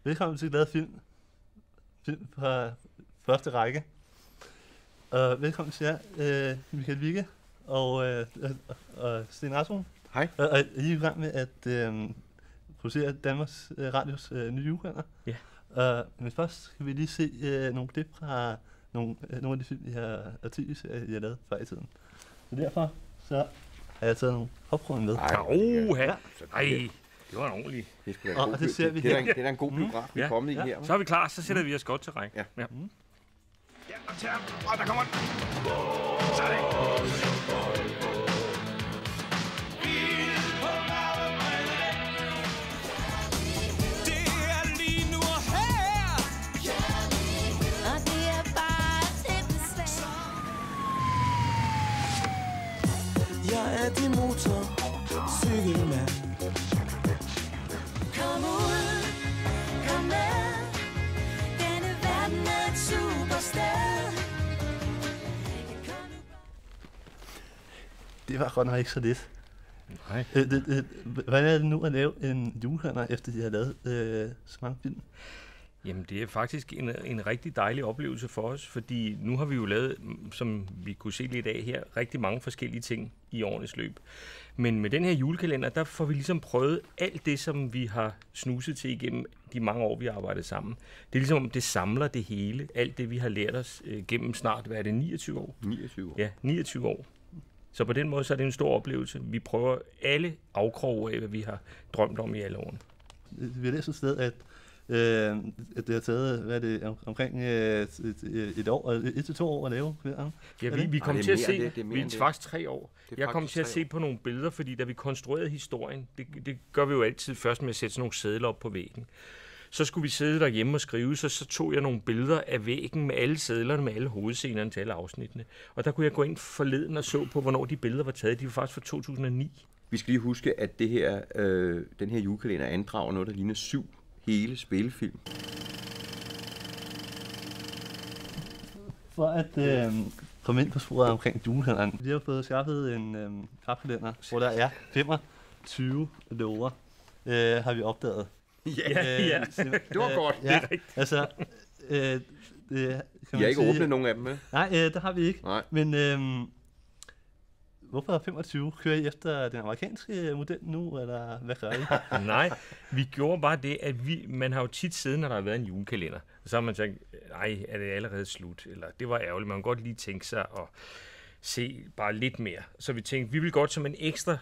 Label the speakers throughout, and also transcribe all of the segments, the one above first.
Speaker 1: Velkommen til Glad Film. Film fra første række. Og velkommen til jer, Michael Vigge og Sten Rasmussen.
Speaker 2: Hej.
Speaker 1: Og I er i gang med at producere Danmarks Radios nye julekalender.
Speaker 3: Ja.
Speaker 1: Men først skal vi lige se nogle klip fra nogle af de film, I har lavet før i tiden. Så derfor så har jeg taget nogle popcorn med.
Speaker 3: Ej, det var en ordentlig.
Speaker 1: Og det ser vi
Speaker 2: her.
Speaker 1: her.
Speaker 2: Det er en god biograf, vi er kommet i her.
Speaker 3: Så er vi klar, så sætter vi os godt til række.
Speaker 2: Ja.
Speaker 3: Ja.
Speaker 4: Ja, og der kommer den. Sådan. Det er lige nu og her.
Speaker 5: Og det er bare lidt svært.
Speaker 6: Jeg er din motor, cykelmand.
Speaker 5: Kom ud, kom med. Denne verden er et supersted.
Speaker 1: Det var godt nok ikke så lidt.
Speaker 3: Nej.
Speaker 1: Hvordan er det nu at lave en julekalender, efter de har lavet så mange film?
Speaker 3: Jamen, det er faktisk en rigtig dejlig oplevelse for os, fordi nu har vi jo lavet, som vi kunne se lidt af her, rigtig mange forskellige ting i årenes løb. Men med den her julekalender, der får vi ligesom prøvet alt det, som vi har snuset til igennem de mange år, vi har arbejdet sammen. Det er ligesom, det samler det hele, alt det, vi har lært os gennem snart, hvad er det, 29 år?
Speaker 2: 29 år.
Speaker 3: Ja, 29 år. Så på den måde, så er det en stor oplevelse. Vi prøver alle afkroge af, hvad vi har drømt om i alle årene.
Speaker 1: Vi har læst et sted, at det har taget, hvad er det, omkring et år, 1-2 år at lave.
Speaker 3: Ja, vi kom
Speaker 2: det er
Speaker 3: til at
Speaker 2: mere
Speaker 3: se,
Speaker 2: end det, det er mere
Speaker 3: vi
Speaker 2: end det.
Speaker 3: faktisk 3 år.
Speaker 2: Det er
Speaker 3: Jeg kom
Speaker 2: faktisk
Speaker 3: til at
Speaker 2: 3
Speaker 3: se på nogle billeder, fordi da vi konstruerede historien, det gør vi jo altid først med at sætte sådan nogle sedler op på væggen. Så skulle vi sidde derhjemme og skrive, så tog jeg nogle billeder af væggen med alle sedlerne, med alle hovedscenerne til alle afsnittene. Og der kunne jeg gå ind forleden og så på, hvornår de billeder var taget. De var faktisk fra 2009.
Speaker 2: Vi skal lige huske, at det her, den her julekalender andrager noget, der ligner 7 hele spillefilm.
Speaker 1: For at komme ind på sporet omkring julekalenderen. Vi har fået skaffet en krabkalender, hvor der er 25 lover, har vi opdaget.
Speaker 3: Ja.
Speaker 2: Det var godt.
Speaker 1: Ja, altså...
Speaker 2: I har ikke åbnet nogen af dem, med?
Speaker 1: Nej, det har vi ikke.
Speaker 2: Nej.
Speaker 1: Men hvorfor 25? Kører I efter den amerikanske model nu, eller hvad gør I?
Speaker 3: Nej, vi gjorde bare det, at man har jo tit siddet, når der har været en julekalender. Og så har man sagt, nej, er det allerede slut? Eller det var ærgerligt, man kan godt lige tænke sig at se bare lidt mere. Så vi tænkte, vi vil godt som en ekstra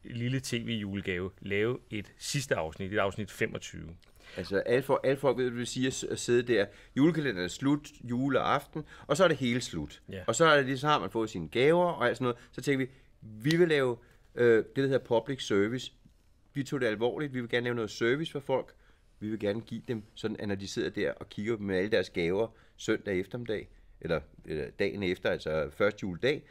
Speaker 3: lille tv-julegave lave et sidste afsnit, et afsnit 25.
Speaker 2: Altså, alle folk ved, hvad det vil sige at sidde der. Julekalenderen er slut, juleaften, og så er det hele slut.
Speaker 3: Ja.
Speaker 2: Og så er det lige, så har man fået sine gaver og alt sådan noget. Så tænker vi vil lave det, der hedder public service. Vi tog det alvorligt. Vi vil gerne lave noget service for folk. Vi vil gerne give dem sådan, at når de sidder der og kigger med alle deres gaver søndag eftermiddag, eller dagen efter, altså første juledag,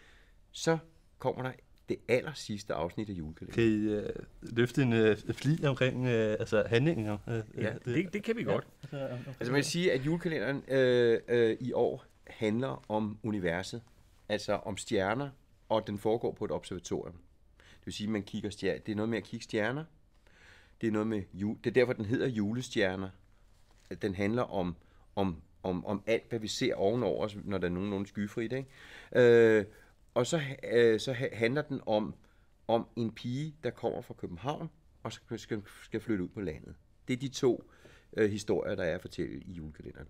Speaker 2: så kommer der det aller sidste afsnit af julekalenderen.
Speaker 1: Kan I løfte en fli omkring handlinger?
Speaker 3: Ja, det kan vi godt.
Speaker 2: Altså man kan sige, at julekalenderen i år handler om universet, altså om stjerner, og den foregår på et observatorium. Det vil sige, at man kigger det er noget med at kigge stjerner. Det er noget med det er derfor den hedder julestjerner. Den handler om alt, hvad vi ser ovenover os, når der er nogen skyfrit, ikke? Og så handler den om en pige, der kommer fra København og skal flytte ud på landet. Det er de 2 historier, der er at fortælle i julekalenderen.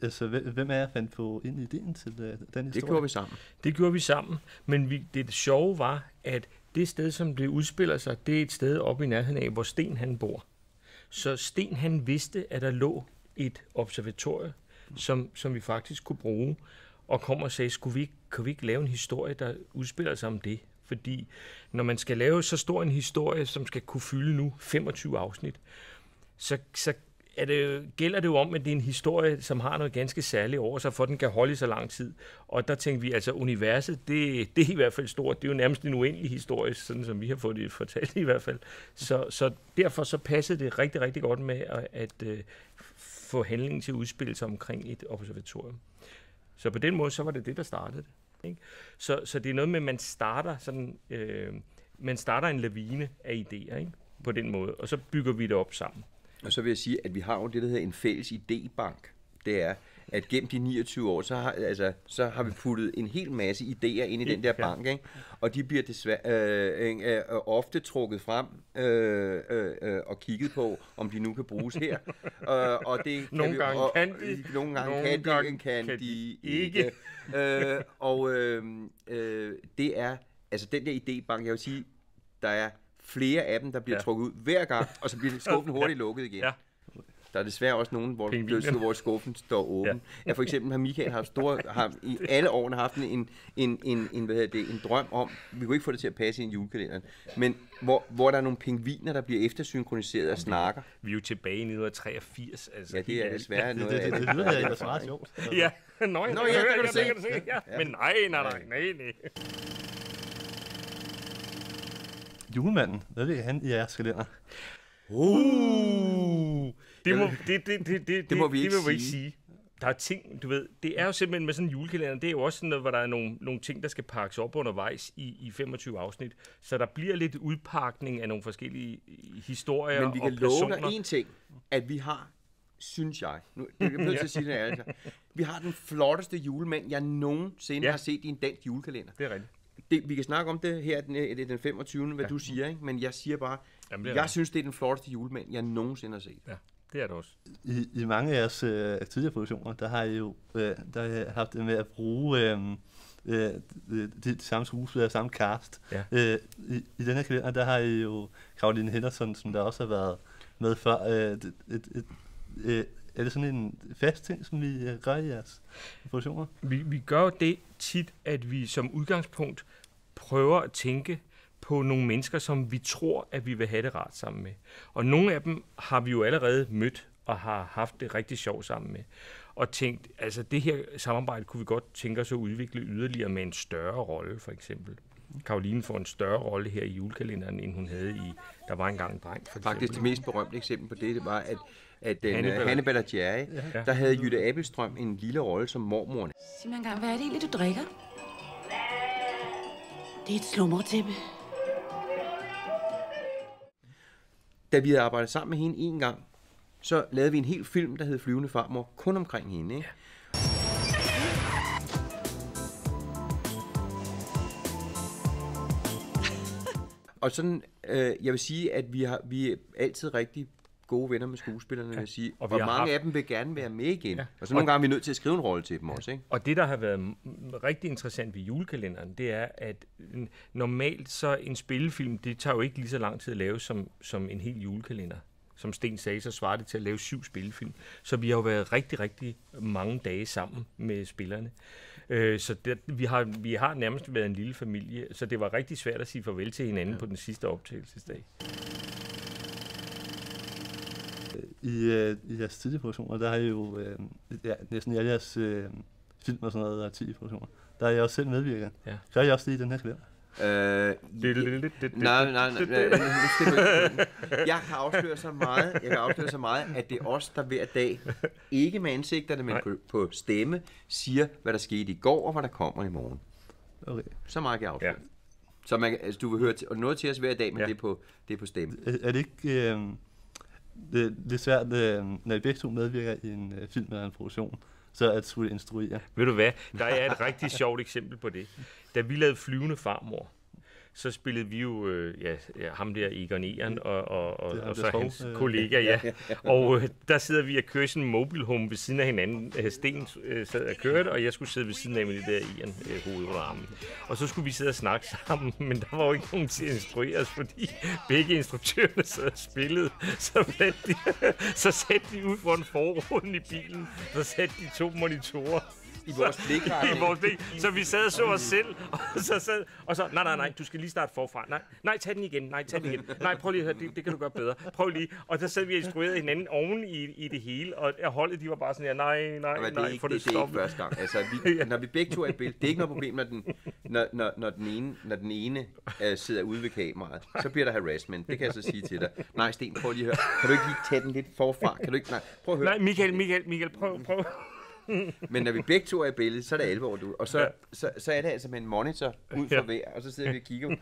Speaker 1: Altså, hvem er jeg fandt på ind i ideen til den historie?
Speaker 2: Det gjorde vi sammen.
Speaker 3: Det gjorde vi sammen, men det sjove var, at det sted, som det udspiller sig, det er et sted oppe i nærheden af, hvor Sten han bor. Så Sten han vidste, at der lå et observatorium, som vi faktisk kunne bruge, og kom og sagde, kan vi ikke lave en historie, der udspiller sig om det? Fordi når man skal lave så stor en historie, som skal kunne fylde nu 25 afsnit, så gælder det jo om, at det er en historie, som har noget ganske særligt over sig, for den kan holde i så lang tid. Og der tænkte vi, altså universet, det er i hvert fald stort. Det er jo nærmest en uendelig historie, sådan som vi har fået det fortalt i hvert fald. Så derfor så passede det rigtig, rigtig godt med at få handlingen til at udspille sig omkring et observatorium. Så på den måde, så var det, der startede det. Ikke? Så det er noget med, at man starter en lavine af idéer, ikke? på den måde, og så bygger vi det op sammen.
Speaker 2: Og så vil jeg sige, at vi har jo det, der hedder en fælles idébank. Det er, at gennem de 29 år, så har vi puttet en hel masse idéer ind i den der bank, ikke? Og de bliver desværre ofte trukket frem og kigget på, om de nu kan bruges her. Og det
Speaker 3: nogle gange
Speaker 2: kan de ikke. Det er, altså den der idébank, jeg vil sige, der er flere af dem, der bliver trukket ud hver gang, og så bliver skuffen hurtigt lukket igen. Ja. Der er desværre også nogen, hvor skuffen står åben. Ja, for eksempel har Michael har i alle årene haft en drøm om, vi kunne ikke få det til at passe i en julekalender, men hvor der er nogle pingviner, der bliver eftersynkroniseret og snakker.
Speaker 3: Vi er jo tilbage i 1983. Altså.
Speaker 2: Ja, det er desværre noget af
Speaker 1: det. Det lyder ellers meget sjovt.
Speaker 3: Ja, Nå,
Speaker 2: kan du se.
Speaker 3: Ja. Men nej.
Speaker 1: Julemanden, hvad vil han i jeres kalender?
Speaker 3: Det må vi ikke sige. Der er ting, du ved, det er jo simpelthen med sådan en julekalender, det er jo også sådan noget, hvor der er nogle ting, der skal pakkes op undervejs i 25 afsnit. Så der bliver lidt udpakning af nogle forskellige historier og personer.
Speaker 2: Men vi kan love dig en ting, at vi har, synes jeg, nu er jeg nødt til at sige det altså, vi har den flotteste julemand, jeg nogensinde har set i en dansk julekalender.
Speaker 3: Det er rigtigt.
Speaker 2: Vi kan snakke om det her den 25. hvad du siger, ikke? Men jeg siger bare, jeg synes, det er den flotteste julemand, jeg nogensinde har set.
Speaker 3: Ja, det er det også.
Speaker 1: I mange af jeres tidligere produktioner, der har I jo haft det med at bruge de samme skuespillere, samme cast. Ja. I den her kalender, der har I jo Caroline Henderson, som der også har været med før. Er det sådan en fast ting, som vi gør i jeres produktioner?
Speaker 3: Vi gør det tit, at vi som udgangspunkt prøver at tænke på nogle mennesker, som vi tror, at vi vil have det rart sammen med. Og nogle af dem har vi jo allerede mødt og har haft det rigtig sjovt sammen med. Og tænkt, altså det her samarbejde kunne vi godt tænke os at udvikle yderligere med en større rolle, for eksempel. Caroline får en større rolle her i julekalenderen, end hun havde i Der var engang en dreng.
Speaker 2: Faktisk det mest berømte eksempel på det var, at Hannibal og Jerry, der havde Jytte Abelstrøm en lille rolle som mormoren.
Speaker 5: Sig mig engang, hvad er det egentlig, du drikker? Det er et slumretæppe.
Speaker 2: Da vi havde arbejdet sammen med hende en gang, så lavede vi en hel film, der hed Flyvende Farmor, kun omkring hende, ikke? Og sådan, jeg vil sige, at vi er altid rigtig gode venner med skuespillerne, vil jeg sige. Og mange af dem vil gerne være med igen. Ja. Og så nogle gange er vi nødt til at skrive en rolle til dem også, ikke?
Speaker 3: Og det, der har været rigtig interessant ved julekalenderen, det er, at normalt så en spillefilm, det tager jo ikke lige så lang tid at lave som en hel julekalender. Som Sten sagde, så svarer det til at lave 7 spillefilm. Så vi har jo været rigtig, rigtig mange dage sammen med spillerne. Så vi har nærmest været en lille familie, så det var rigtig svært at sige farvel til hinanden på den sidste optagelsesdag.
Speaker 1: I jeres tidlige produktioner, der har I jo næsten alle jeres film og sådan noget, og tv-produktioner, der er I også selv medvirker. Ja. Gør I også det i den her kalender?
Speaker 2: Nej. Jeg kan afsløre så meget, at det er os, der hver dag, ikke med ansigterne, men på stemme, siger, hvad der skete i går, og hvad der kommer i morgen.
Speaker 1: Okay.
Speaker 2: Så meget kan jeg afsløre. Ja. Så du vil høre noget til os hver dag, men det er på stemme.
Speaker 1: Er det ikke det er svært, når I begge to medvirker i en film eller en produktion, så at skulle instruere?
Speaker 3: Ved du hvad? Der er et rigtig sjovt eksempel på det. Da vi lavede Flyvende Farmor, så spillede vi jo ham der Egon Egern og så hans kollega, ja. Og der sidder vi og kører sådan en mobile home ved siden af hinanden. Sten sad og kørte, og jeg skulle sidde ved siden af med det der Egern hoved under armen. Og så skulle vi sidde og snakke sammen, men der var jo ikke nogen til at instruere os, fordi begge instruktørerne sad og spillede. Så satte de ud foran forruden i bilen, så satte de 2 monitorer.
Speaker 2: I vores blik.
Speaker 3: Så vi sad og så os selv, og så nej, du skal lige starte forfra. Nej, tag den igen. Nej, prøv lige at høre, det kan du gøre bedre. Prøv lige. Og der sad vi og instruerede hinanden oven i det hele, og holdet, de var bare sådan her, nej, for det
Speaker 2: er ikke første gang. Altså, når vi begge to er i billedet, det er ikke noget problem, når den ene sidder ude ved kameraet. Så bliver der harassment, det kan jeg så sige til dig. Nej, Sten, prøv lige at høre. Kan du ikke lige tage den lidt forfra? Kan du ikke? Nej, prøv at høre.
Speaker 3: Nej, Michael, prøv.
Speaker 2: Men når vi begge to er i billedet, så er det alvor, du. Og så er det altså med en monitor ud for hver, og så sidder vi og kigger.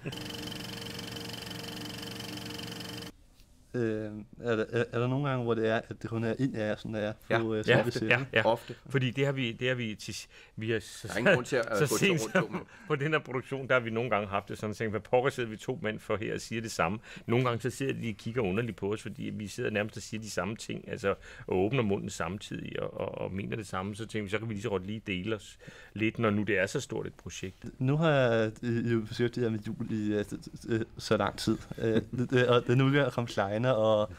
Speaker 1: er der nogle gange, hvor det er, at det kun er en af jer, som der er på
Speaker 3: Ja,
Speaker 1: selve sættet?
Speaker 3: ja.
Speaker 2: Ofte.
Speaker 3: Fordi det har vi
Speaker 2: Der er ingen grund til at gå til rundt med.
Speaker 3: på den her produktion, der har vi nogle gange haft det sådan, at hvad pokker sidder vi 2 mænd for her og siger det samme. Nogle gange så sidder de og kigger underligt på os, fordi vi sidder nærmest og siger de samme ting, altså og åbner munden samtidig og mener det samme, så tænker vi, så kan vi lige så godt lige dele os lidt, når nu det er så stort et projekt.
Speaker 1: Nu har jeg jo besøgt det her med jul i så lang tid. Og den udgør kom Kleiner og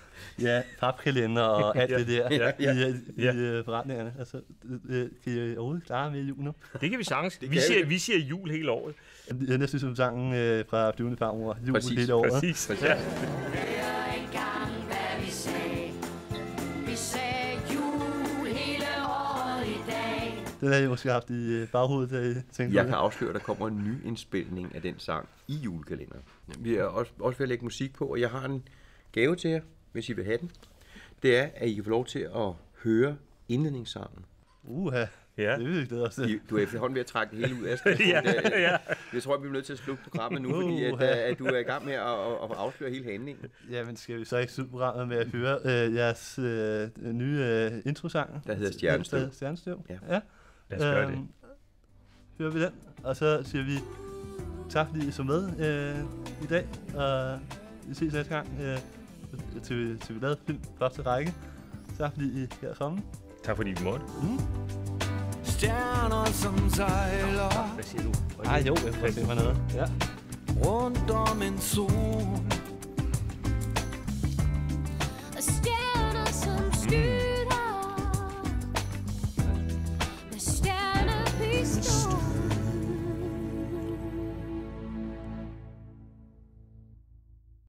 Speaker 1: papkalender og alt det der i forretningerne. Altså, kan I overhovedet klare med jul nu?
Speaker 3: Det kan vi sagtens. Vi siger jul hele året.
Speaker 1: Jeg er næsten som sangen fra Flyvende Farmor. Jul
Speaker 2: Præcis,
Speaker 1: hele året.
Speaker 3: Præcis. Ja.
Speaker 5: Hør engang, hvad vi sagde. Vi sagde jul hele året i dag.
Speaker 1: Den har jeg måske haft i baghovedet, da I tænkte
Speaker 2: Jeg
Speaker 1: på
Speaker 2: kan afsløre, at der kommer en ny indspilning af den sang i julekalenderen. Vi er også ved at lægge musik på, og jeg har en gave til jer, hvis I vil have den. Det er, at I kan få lov til at høre indledningssangen.
Speaker 3: Ja.
Speaker 1: Det vil vi glæde os til.
Speaker 2: Du er efterhånden ved at trække det hele ud af skriften.
Speaker 3: Ja.
Speaker 2: Jeg tror, vi er nødt til at slutte programmet nu, fordi at du er i gang med at afsløre hele handlingen.
Speaker 1: Jamen, skal vi så ikke slutte programmet med at høre jeres nye introsang?
Speaker 2: Der hedder Stjernestøv.
Speaker 1: Stjernestøv?
Speaker 2: Ja.
Speaker 3: Lad os gøre det.
Speaker 1: Hører vi den, og så siger vi tak, fordi I så med i dag, og vi ses næste gang til vi lavede film første række. Tak, fordi I er kommet.
Speaker 3: Tak fordi vi måtte.
Speaker 6: Stjerner som sejler
Speaker 3: Hvad siger du?
Speaker 1: Jo, jeg får se mig noget. Ja.
Speaker 6: rundt om en sol.